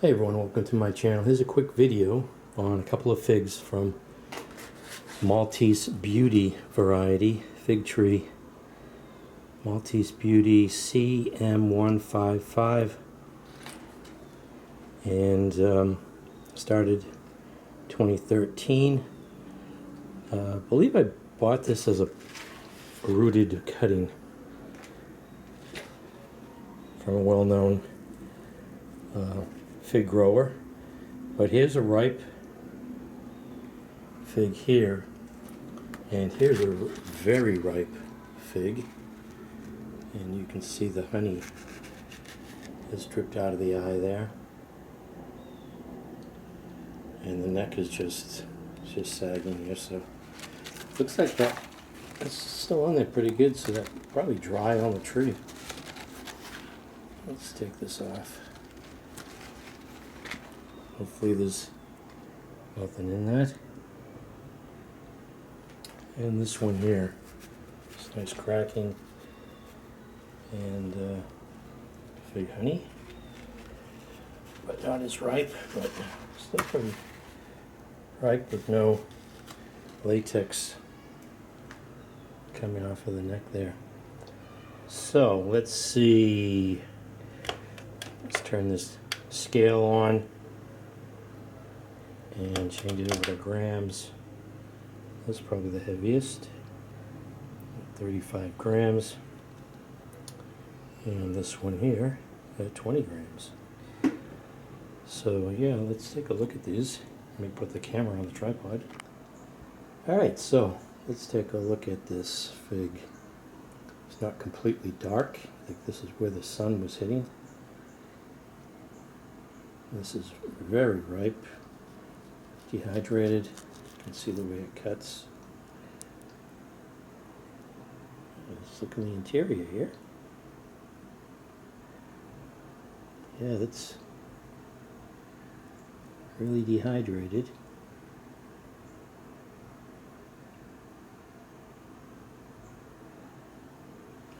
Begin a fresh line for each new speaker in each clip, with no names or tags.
Hey everyone, welcome to my channel. Here's a quick video on a couple of figs from Maltese Beauty variety fig tree. Maltese Beauty CM155, and started 2013. I believe I bought this as a rooted cutting from a well-known fig grower, but here's a ripe fig here, and here's a very ripe fig, and you can see the honey has dripped out of the eye there, and the neck is just sagging here, so looks like that's still on there pretty good, so that probably dry on the tree. Let's take this off. Hopefully there's nothing in that. And this one here, it's nice cracking and fig honey, but not as ripe, but still pretty ripe with no latex coming off of the neck there. So let's see, let's turn this scale on and change it over to grams. That's probably the heaviest, 35 grams, and this one here at 20 grams. So yeah, let's take a look at these. Let me put the camera on the tripod. Alright, so let's take a look at this fig. It's not completely dark. I think this is where the sun was hitting. This is very ripe, dehydrated. You can see the way it cuts. Let's look in the interior here. Yeah, that's really dehydrated.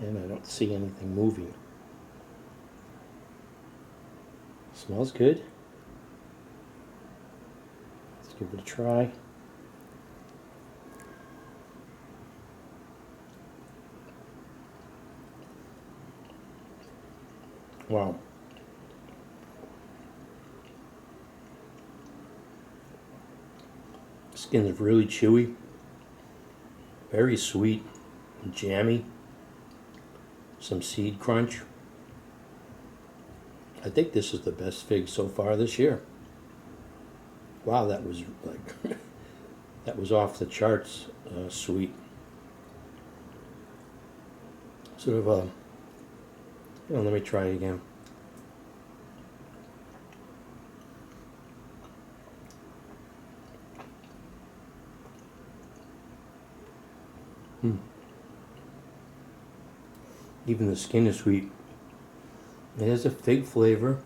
And I don't see anything moving. Smells good. Let's give it a try. Wow. Skin is really chewy, very sweet and jammy. Some seed crunch. I think this is the best fig so far this year. Wow, that was like that was off the charts sweet. Sort of a, let me try it again. Even the skin is sweet. It has a fig flavor.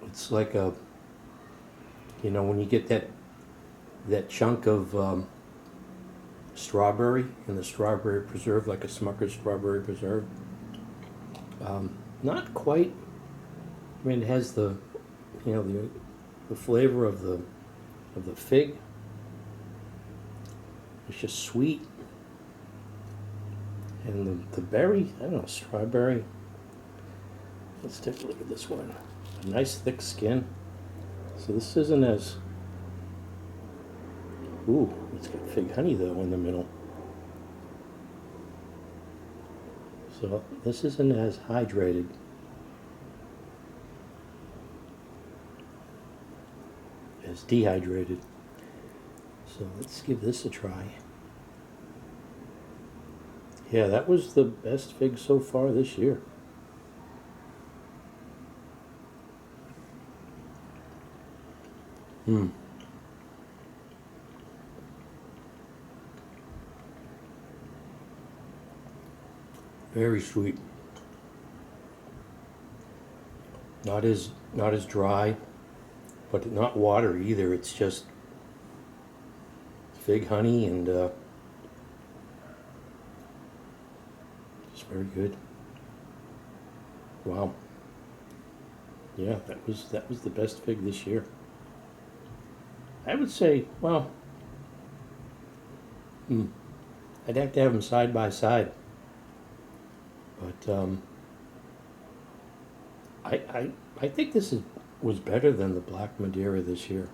It's like a, when you get that chunk of strawberry in the strawberry preserve, like a Smucker's strawberry preserve. Not quite. I mean, it has the, the flavor of the fig. It's just sweet. And the berry, I don't know, strawberry. Let's take a look at this one. A nice thick skin. So this isn't as, ooh, it's got fig honey though in the middle. So this isn't as hydrated. As dehydrated. So let's give this a try. Yeah, that was the best fig so far this year. Very sweet. Not as dry, but not watery either. It's just fig honey and very good. Wow. Yeah, that was the best fig this year. I would say, well, I'd have to have them side by side, but I think was better than the Black Madeira this year.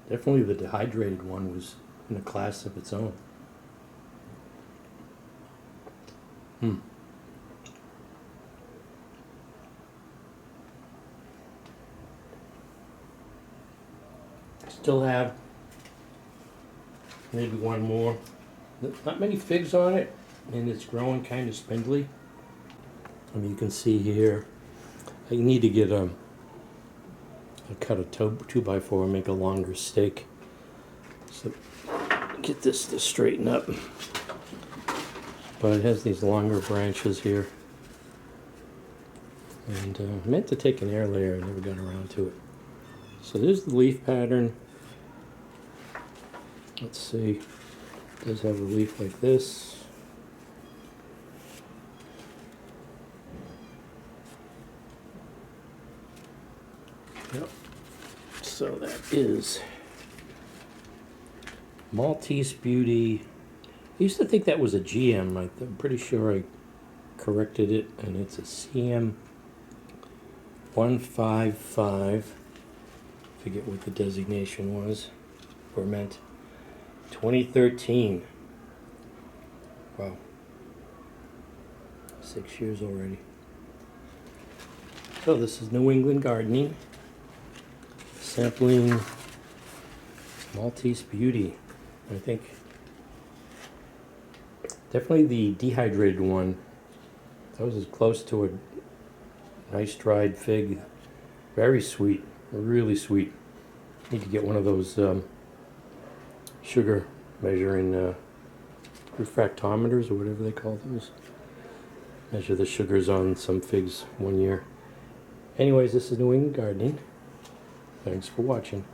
Definitely the dehydrated one was in a class of its own. Still have maybe one more. Not many figs on it, and it's growing kind of spindly. I mean, you can see here, I need to get cut a 2x4 and make a longer stake. So get this to straighten up. But it has these longer branches here. And I meant to take an air layer, I never got around to it. So there's the leaf pattern. Let's see, it does have a leaf like this. Yep. So that is Maltese Beauty. I used to think that was a GM. I'm pretty sure I corrected it, and it's a CM 155. Forget what the designation was or meant. 2013. Wow. 6 years already. So this is New England Gardening. Sampling Maltese Beauty. I think definitely the dehydrated one. That was as close to a nice dried fig. Very sweet. Really sweet. Need to get one of those sugar measuring refractometers or whatever they call those. Measure the sugars on some figs one year. Anyways, this is New England Gardening. Thanks for watching.